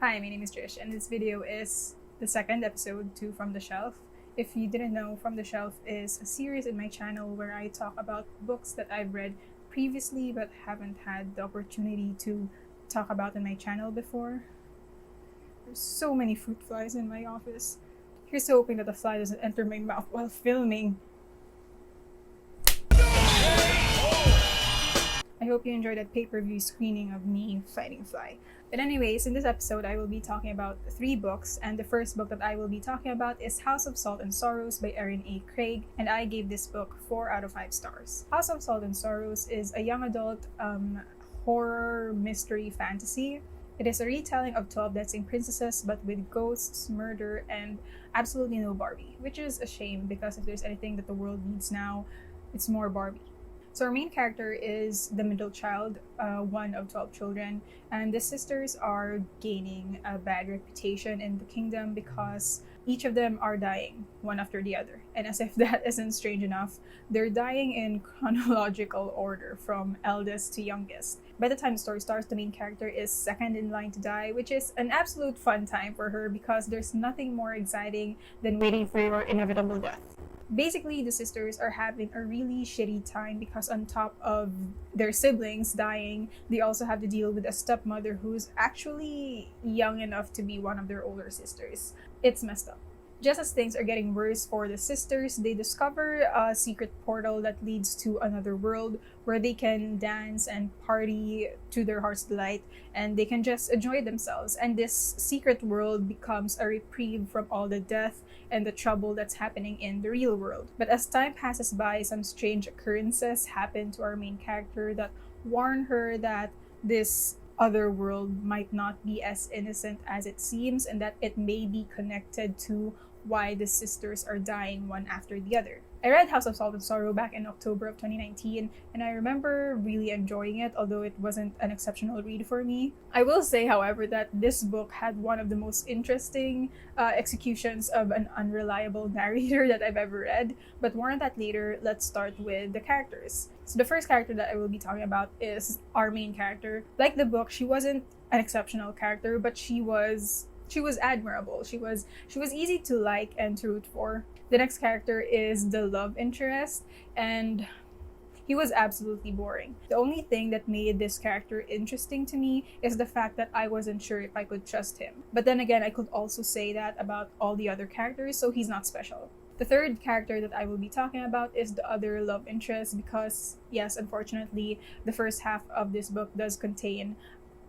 Hi, my name is Trish, and this video is the second episode to From the Shelf. If you didn't know, From the Shelf is a series in my channel where I talk about books that I've read previously but haven't had the opportunity to talk about in my channel before. There's so many fruit flies in my office. Here's hoping that the fly doesn't enter my mouth while filming. I hope you enjoyed that pay-per-view screening of me fighting a fly. But anyways, in this episode, I will be talking about 3 books, and the first book that I will be talking about is House of Salt and Sorrows by Erin A. Craig, and I gave this book 4 out of 5 stars. House of Salt and Sorrows is a young adult horror mystery fantasy. It is a retelling of 12 Dancing Princesses, but with ghosts, murder, and absolutely no Barbie, which is a shame because if there's anything that the world needs now, it's more Barbie. So our main character is the middle child, one of 12 children, and the sisters are gaining a bad reputation in the kingdom because each of them are dying, one after the other. And as if that isn't strange enough, they're dying in chronological order from eldest to youngest. By the time the story starts, the main character is second in line to die, which is an absolute fun time for her because there's nothing more exciting than waiting for your inevitable death. Basically, the sisters are having a really shitty time because on top of their siblings dying, they also have to deal with a stepmother who's actually young enough to be one of their older sisters. It's messed up. Just as things are getting worse for the sisters, they discover a secret portal that leads to another world where they can dance and party to their heart's delight, and they can just enjoy themselves. And this secret world becomes a reprieve from all the death and the trouble that's happening in the real world. But as time passes by, some strange occurrences happen to our main character that warn her that this other world might not be as innocent as it seems, and that it may be connected to why the sisters are dying one after the other. I read House of Salt and Sorrow back in October of 2019, and I remember really enjoying it, although it wasn't an exceptional read for me. I will say, however, that this book had one of the most interesting executions of an unreliable narrator that I've ever read, but more on that later. Let's start with the characters. So the first character that I will be talking about is our main character. Like the book, she wasn't an exceptional character, but she was admirable. She was easy to like and to root for. The next character is the love interest, and he was absolutely boring. The only thing that made this character interesting to me is the fact that I wasn't sure if I could trust him. But then again, I could also say that about all the other characters, so he's not special. The third character that I will be talking about is the other love interest because, yes, unfortunately, the first half of this book does contain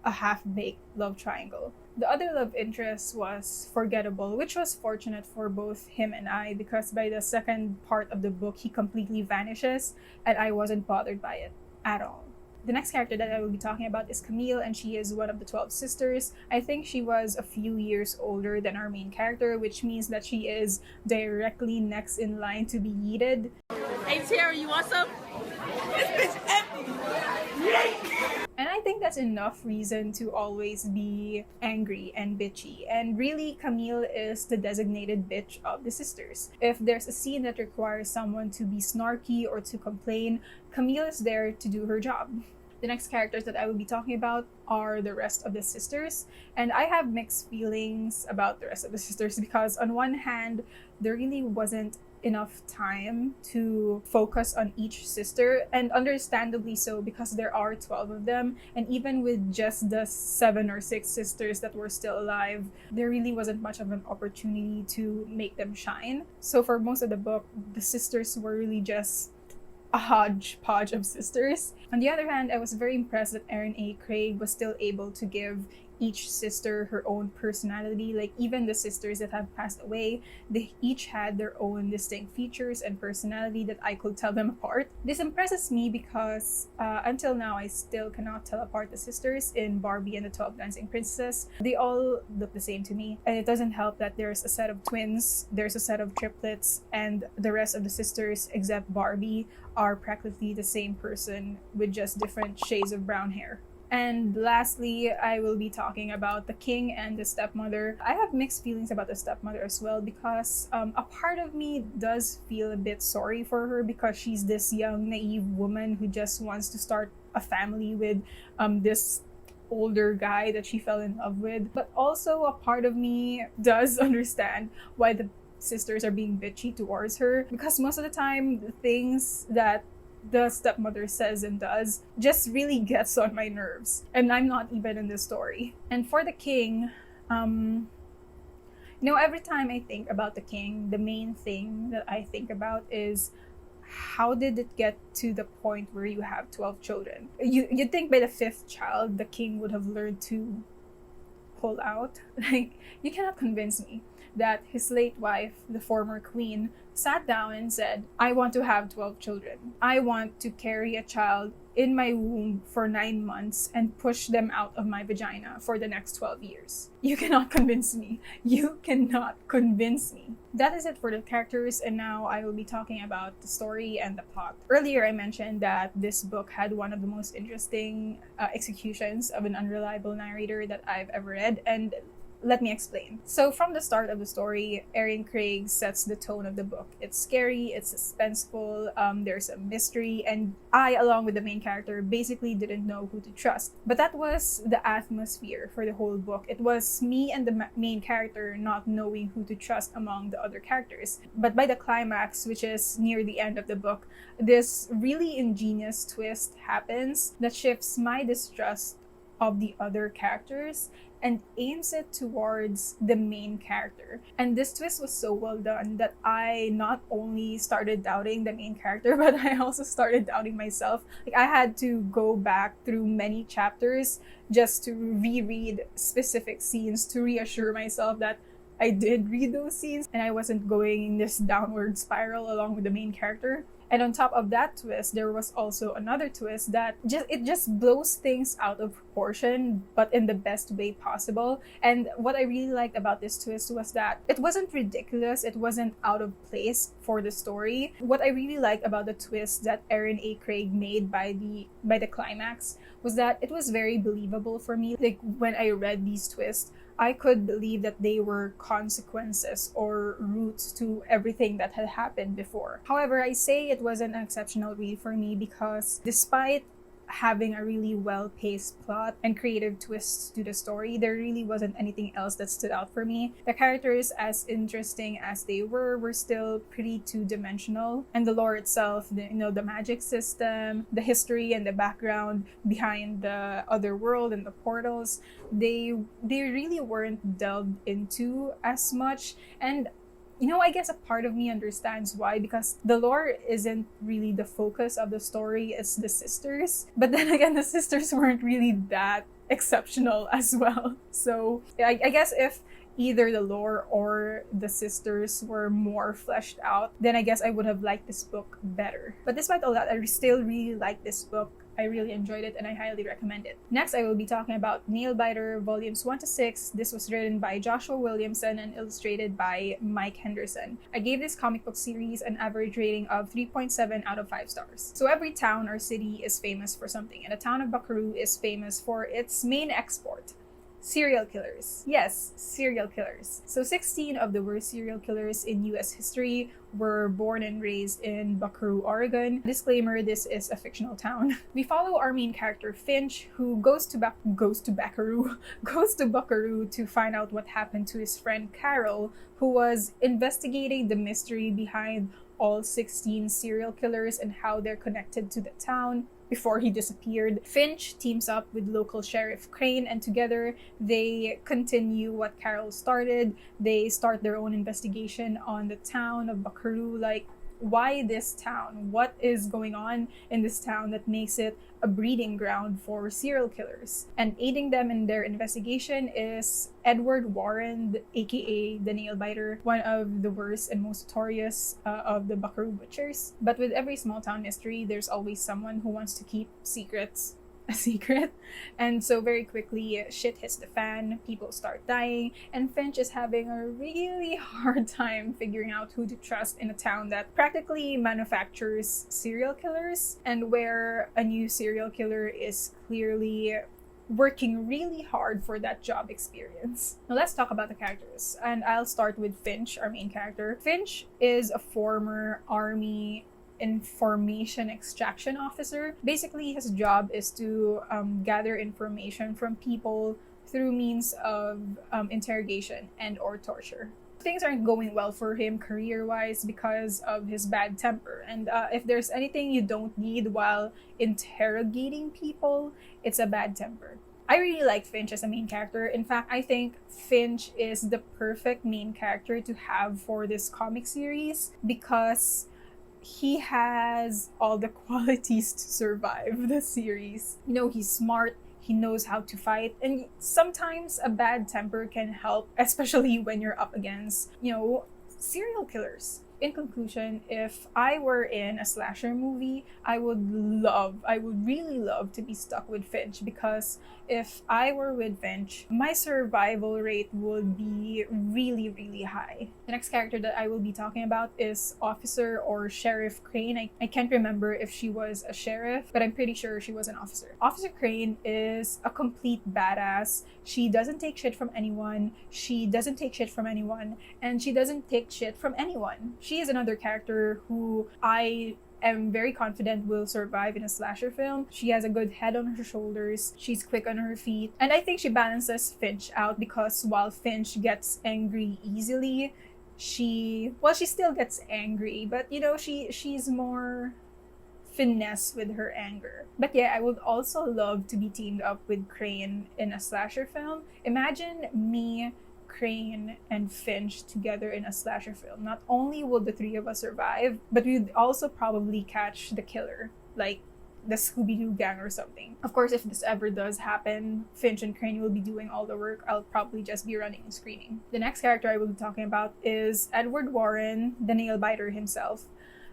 a half-baked love triangle. The other love interest was forgettable, which was fortunate for both him and I because by the second part of the book, he completely vanishes and I wasn't bothered by it at all. The next character that I will be talking about is Camille, and she is one of the 12 sisters. I think she was a few years older than our main character, which means that she is directly next in line to be yeeted. Hey Tara, you want some? This bitch empty. And I think that's enough reason to always be angry and bitchy. And really, Camille is the designated bitch of the sisters. If there's a scene that requires someone to be snarky or to complain, Camille is there to do her job. The next characters that I will be talking about are the rest of the sisters. And I have mixed feelings about the rest of the sisters because on one hand, there really wasn't enough time to focus on each sister, and understandably so because there are 12 of them, and even with just the 7 or 6 sisters that were still alive, there really wasn't much of an opportunity to make them shine. So for most of the book, the sisters were really just a hodgepodge of sisters. On the other hand, I was very impressed that Erin A. Craig was still able to give each sister her own personality. Like even the sisters that have passed away, they each had their own distinct features and personality that I could tell them apart. This impresses me because until now I still cannot tell apart the sisters in Barbie and the 12 Dancing Princesses. They all look the same to me, and it doesn't help that there's a set of twins, there's a set of triplets, and the rest of the sisters except Barbie are practically the same person with just different shades of brown hair. And lastly, I will be talking about the king and the stepmother. I have mixed feelings about the stepmother as well because a part of me does feel a bit sorry for her because she's this young, naive woman who just wants to start a family with this older guy that she fell in love with. But also a part of me does understand why the sisters are being bitchy towards her, because most of the time the things that the stepmother says and does just really gets on my nerves, and I'm not even in the story. And for the king, every time I think about the king, the main thing that I think about is, how did it get to the point where you have 12 children? You'd think by the fifth child, the king would have learned to pull out. Like, you cannot convince me that his late wife, the former queen, sat down and said, I want to have 12 children. I want to carry a child in my womb for 9 months and push them out of my vagina for the next 12 years. You cannot convince me. You cannot convince me. That is it for the characters, and now I will be talking about the story and the plot. Earlier, I mentioned that this book had one of the most interesting executions of an unreliable narrator that I've ever read, and let me explain. So from the start of the story, Erin Craig sets the tone of the book. It's scary, it's suspenseful, there's a mystery, and I, along with the main character, basically didn't know who to trust. But that was the atmosphere for the whole book. It was me and the main character not knowing who to trust among the other characters. But by the climax, which is near the end of the book, this really ingenious twist happens that shifts my distrust of the other characters and aims it towards the main character. And this twist was so well done that I not only started doubting the main character, but I also started doubting myself. Like, I had to go back through many chapters just to reread specific scenes to reassure myself that I did read those scenes and I wasn't going in this downward spiral along with the main character. And on top of that twist, there was also another twist that just blows things out of proportion, but in the best way possible. And what I really liked about this twist was that it wasn't ridiculous, it wasn't out of place for the story. What I really liked about the twist that Erin A. Craig made by the climax was that it was very believable for me. Like, when I read these twists, I could believe that they were consequences or roots to everything that had happened before. However, I say it wasn't an exceptional read for me because despite having a really well-paced plot and creative twists to the story, there really wasn't anything else that stood out for me. The characters, as interesting as they were still pretty two-dimensional, and the lore itself, the magic system, the history and the background behind the other world and the portals, they really weren't delved into as much. And I guess a part of me understands why, because the lore isn't really the focus of the story, it's the sisters. But then again, the sisters weren't really that exceptional as well. So I guess if either the lore or the sisters were more fleshed out, then I guess I would have liked this book better. But despite all that, I still really like this book. I really enjoyed it and I highly recommend it. Next, I will be talking about Nailbiter Volumes 1 to 6. This was written by Joshua Williamson and illustrated by Mike Henderson. I gave this comic book series an average rating of 3.7 out of 5 stars. So every town or city is famous for something, and the town of Buckaroo is famous for its main export: serial killers. Yes, serial killers. So 16 of the worst serial killers in US history were born and raised in Buckaroo, Oregon. Disclaimer, this is a fictional town. We follow our main character Finch, who goes to Buckaroo to find out what happened to his friend Carol, who was investigating the mystery behind all 16 serial killers and how they're connected to the town before he disappeared. Finch teams up with local Sheriff Crane, and together they continue what Carol started. They start their own investigation on the town of Buckaroo. Like, why this town? What is going on in this town that makes it a breeding ground for serial killers? And aiding them in their investigation is Edward Warren, aka the Nailbiter, one of the worst and most notorious of the Buckaroo Butchers. But with every small town mystery, there's always someone who wants to keep secrets a secret. And so very quickly, shit hits the fan, people start dying, and Finch is having a really hard time figuring out who to trust in a town that practically manufactures serial killers, and where a new serial killer is clearly working really hard for that job experience. Now let's talk about the characters, and I'll start with Finch, our main character. Finch is a former army information extraction officer. Basically, his job is to gather information from people through means of interrogation and or torture. Things aren't going well for him career-wise because of his bad temper. And if there's anything you don't need while interrogating people, it's a bad temper. I really like Finch as a main character. In fact, I think Finch is the perfect main character to have for this comic series because he has all the qualities to survive the series. You know, he's smart, he knows how to fight, and sometimes a bad temper can help, especially when you're up against, you know, serial killers. In conclusion, if I were in a slasher movie, I would really love to be stuck with Finch, because if I were with Finch, my survival rate would be really, really high. The next character that I will be talking about is Officer or Sheriff Crane. I can't remember if she was a sheriff, but I'm pretty sure she was an officer. Officer Crane is a complete badass. She doesn't take shit from anyone. She doesn't take shit from anyone. And she doesn't take shit from anyone. She is another character who I am very confident will survive in a slasher film. She has a good head on her shoulders. She's quick on her feet. And I think she balances Finch out, because while Finch gets angry easily, she still gets angry, but you know, she's more finesse with her anger. But yeah, I would also love to be teamed up with Crane in a slasher film. Imagine me, Crane, and Finch together in a slasher film. Not only will the three of us survive, but we'd also probably catch the killer, like the Scooby-Doo gang or something. Of course, if this ever does happen, Finch and Crane will be doing all the work. I'll probably just be running and screaming. The next character I will be talking about is Edward Warren, the nail-biter himself.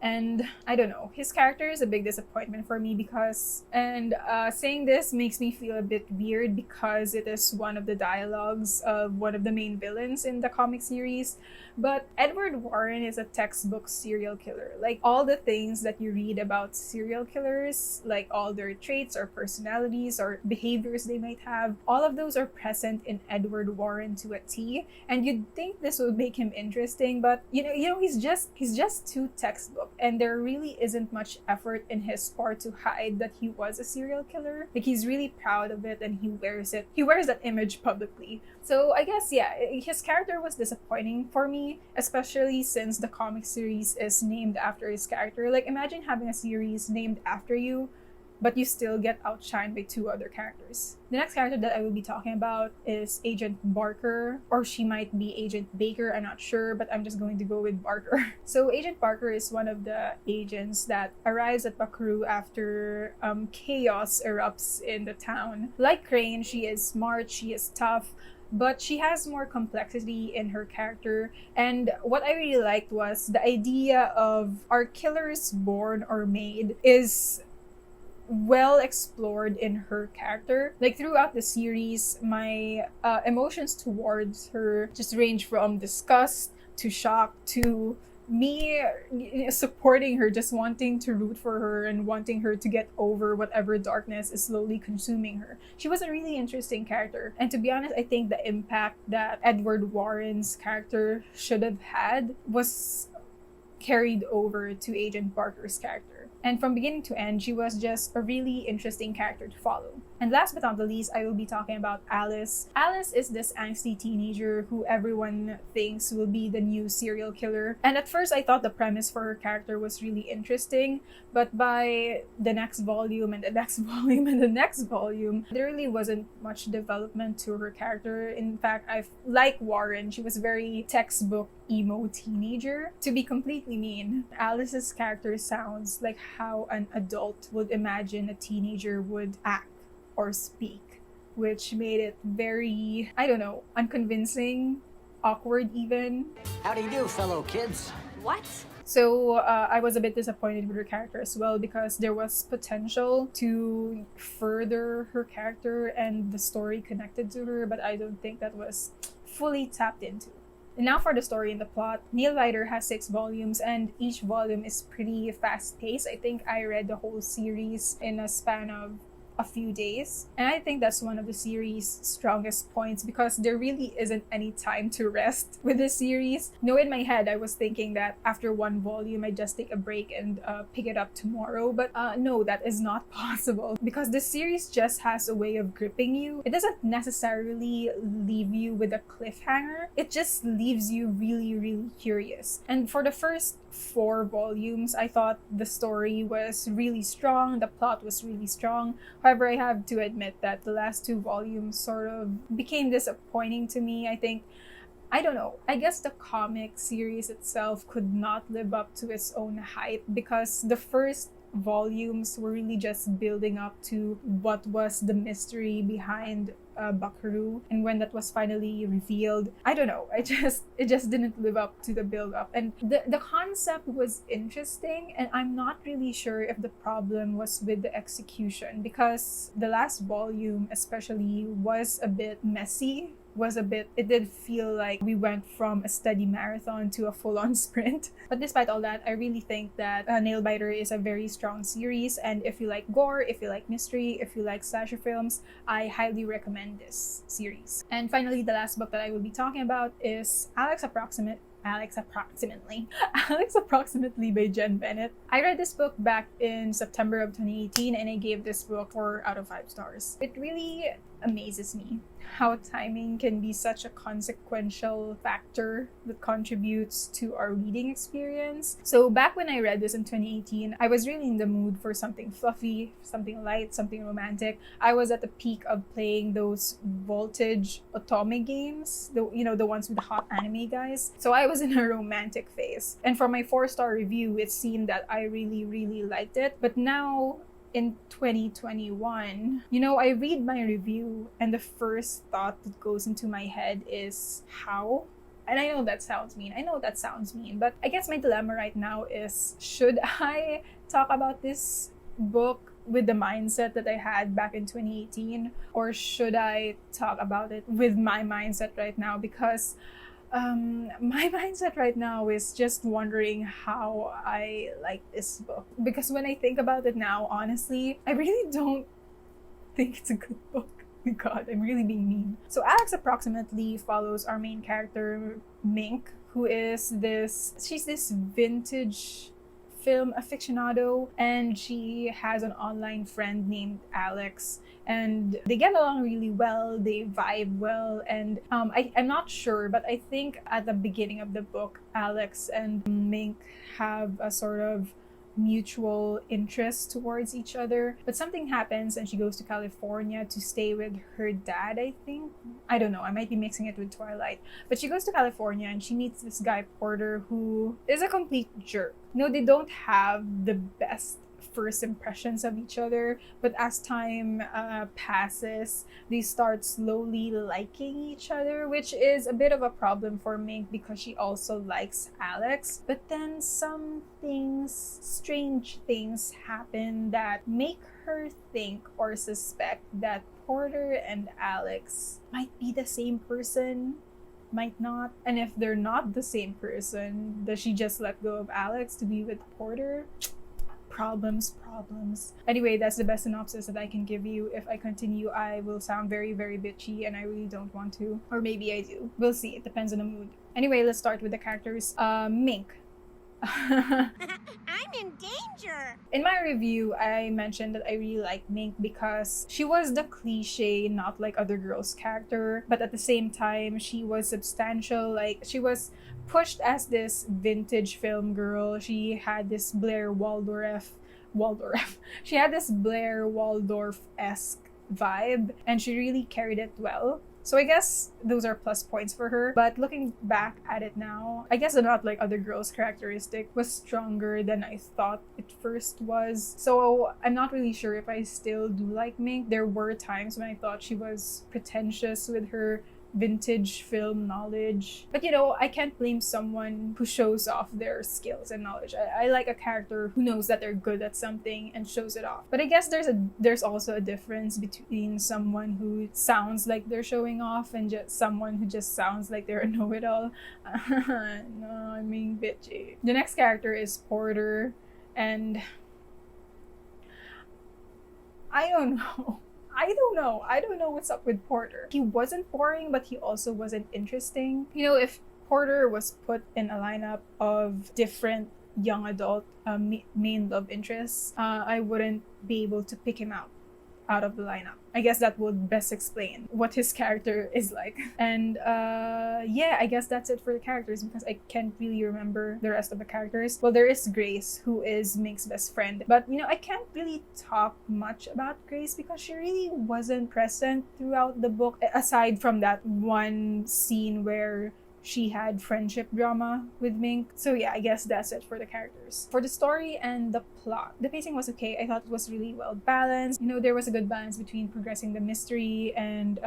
And I don't know, his character is a big disappointment for me because, and saying this makes me feel a bit weird because it is one of the dialogues of one of the main villains in the comic series, but Edward Warren is a textbook serial killer. Like, all the things that you read about serial killers, like all their traits or personalities or behaviors they might have, all of those are present in Edward Warren to a T. And you'd think this would make him interesting, but you know, he's just too textbook. And there really isn't much effort in his part to hide that he was a serial killer. Like, he's really proud of it and he wears that image publicly. So I guess, yeah, his character was disappointing for me, especially since the comic series is named after his character. Like, imagine having a series named after you, but you still get outshined by two other characters. The next character that I will be talking about is Agent Barker, or she might be Agent Baker, I'm not sure, but I'm just going to go with Barker. So Agent Barker is one of the agents that arrives at Bakaru after chaos erupts in the town. Like Crane, she is smart, she is tough, but she has more complexity in her character. And what I really liked was the idea of, are killers born or made, is well explored in her character. Like, throughout the series, my emotions towards her just range from disgust to shock to me supporting her, just wanting to root for her and wanting her to get over whatever darkness is slowly consuming her. She was a really interesting character. And to be honest, I think the impact that Edward Warren's character should have had was carried over to Agent Barker's character. And from beginning to end, she was just a really interesting character to follow. And last but not the least, I will be talking about Alice. Alice is this angsty teenager who everyone thinks will be the new serial killer. And at first, I thought the premise for her character was really interesting, but by the next volume and the next volume and the next volume, there really wasn't much development to her character. In fact, like Warren, she was very textbook emo teenager. To be completely mean, Alice's character sounds like how an adult would imagine a teenager would act or speak, which made it very, I don't know, unconvincing, awkward even. How do you do, fellow kids? What? So I was a bit disappointed with her character as well, because there was potential to further her character and the story connected to her, but I don't think that was fully tapped into. And now for the story and the plot. Neil Rider has 6 volumes, and each volume is pretty fast-paced. I think I read the whole series in a span of a few days. And I think that's one of the series' strongest points because there really isn't any time to rest with this series. No, in my head, I was thinking that after one volume, I just take a break and pick it up tomorrow. But no, that is not possible because this series just has a way of gripping you. It doesn't necessarily leave you with a cliffhanger. It just leaves you really, really curious. And for the first 4 volumes, I thought the story was really strong, the plot was really strong. However, I have to admit that the last 2 volumes sort of became disappointing to me. I don't know. I guess the comic series itself could not live up to its own hype because the first volumes were really just building up to what was the mystery behind Buckaroo, and when that was finally revealed, I don't know, it just didn't live up to the build up. And the concept was interesting, and I'm not really sure if the problem was with the execution because the last volume especially was a bit messy. It did feel like we went from a steady marathon to a full-on sprint. But despite all that, I really think that Nailbiter is a very strong series, and if you like gore, if you like mystery, if you like slasher films, I highly recommend this series. And finally, the last book that I will be talking about is Alex Approximately by Jen Bennett. I read this book back in September of 2018 and I gave this book 4 out of 5 stars. It really amazes me how timing can be such a consequential factor that contributes to our reading experience. So back when I read this in 2018, I was really in the mood for something fluffy, something light, something romantic. I was at the peak of playing those Voltage Otome games, the ones with the hot anime guys. So I was in a romantic phase. And for my 4-star review, it seemed that I really, really liked it. But now, in 2021, I read my review and the first thought that goes into my head is how? And I know that sounds mean, but I guess my dilemma right now is, should I talk about this book with the mindset that I had back in 2018, or should I talk about it with my mindset right now? Because my mindset right now is just wondering how I like this book. Because when I think about it now, honestly, I really don't think it's a good book. Oh my god, I'm really being mean. So Alex Approximately follows our main character, Mink, who is she's this vintage film aficionado, and she has an online friend named Alex, and they get along really well, they vibe well, and I'm not sure, but I think at the beginning of the book, Alex and Mink have a sort of mutual interest towards each other. But something happens and she goes to California to stay with her dad, I think. I don't know, I might be mixing it with Twilight. But she goes to California and she meets this guy, Porter, who is a complete jerk. No, they don't have the best first impressions of each other, but as time passes, they start slowly liking each other, which is a bit of a problem for Mink because she also likes Alex. But then strange things happen that make her think or suspect that Porter and Alex might be the same person, might not. And if they're not the same person, does she just let go of Alex to be with Porter? Problems. Anyway, that's the best synopsis that I can give you. If I continue, I will sound very, very bitchy, and I really don't want to. Or maybe I do. We'll see. It depends on the mood. Anyway, let's start with the characters. Mink. I'm in danger. In my review, I mentioned that I really like Mink because she was the cliche, not like other girls character, but at the same time, she was substantial. Like, she was pushed as this vintage film girl. She had this Blair Waldorf. She had this Blair Waldorf-esque vibe, and she really carried it well. So I guess those are plus points for her. But looking back at it now, I guess the not like other girls characteristic was stronger than I thought it first was. So I'm not really sure if I still do like Mink. There were times when I thought she was pretentious with her vintage film knowledge. But I can't blame someone who shows off their skills and knowledge. I like a character who knows that they're good at something and shows it off. But I guess there's also a difference between someone who sounds like they're showing off and just someone who just sounds like they're a know-it-all. No, I'm being bitchy. The next character is Porter, and I don't know. I don't know what's up with Porter. He wasn't boring, but he also wasn't interesting. You know, if Porter was put in a lineup of different young adult main love interests, I wouldn't be able to pick him out of the lineup. I guess that would best explain what his character is like. And yeah, I guess that's it for the characters because I can't really remember the rest of the characters. Well, there is Grace, who is Mink's best friend. But, you know, I can't really talk much about Grace because she really wasn't present throughout the book, aside from that one scene where she had friendship drama with Mink. So yeah, I guess that's it for the characters. For the story and the plot, the pacing was okay. I thought it was really well balanced. You know, there was a good balance between progressing the mystery and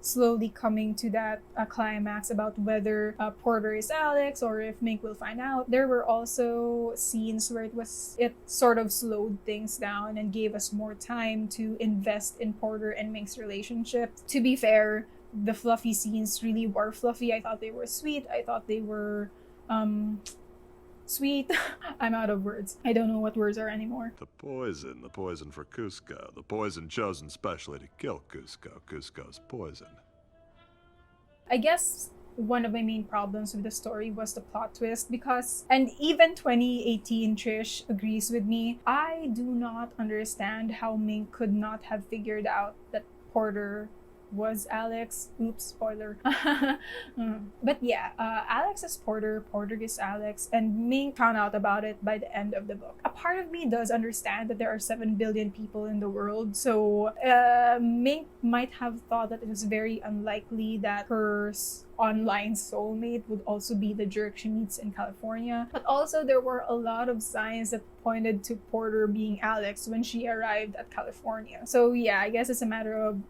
slowly coming to that climax about whether Porter is Alex or if Mink will find out. There were also scenes where it sort of slowed things down and gave us more time to invest in Porter and Mink's relationship. To be fair, the fluffy scenes really were fluffy. I thought they were sweet. I thought they were sweet. I'm out of words. I don't know what words are anymore. The poison for Cusco. The poison chosen specially to kill Cusco. Cusco's poison. I guess one of my main problems with the story was the plot twist because, and even 2018 Trish agrees with me, I do not understand how Mink could not have figured out that Porter was Alex. Oops, spoiler. But yeah, Alex is Porter, Porter is Alex, and Mink found out about it by the end of the book. A part of me does understand that there are 7 billion people in the world, so Mink might have thought that it was very unlikely that her online soulmate would also be the jerk she meets in California. But also there were a lot of signs that pointed to Porter being Alex when she arrived at California. So yeah, I guess it's a matter of,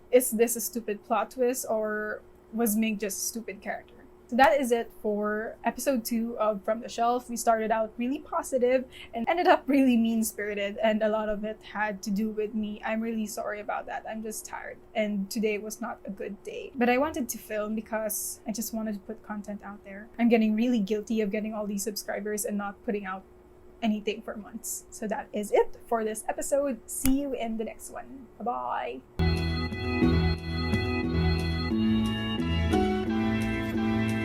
is this a stupid plot twist or was Mink just a stupid character? So that is it for episode 2 of From the Shelf. We started out really positive and ended up really mean-spirited, and a lot of it had to do with me. I'm really sorry about that. I'm just tired and today was not a good day. But I wanted to film because I just wanted to put content out there. I'm getting really guilty of getting all these subscribers and not putting out anything for months. So that is it for this episode. See you in the next one. Bye-bye.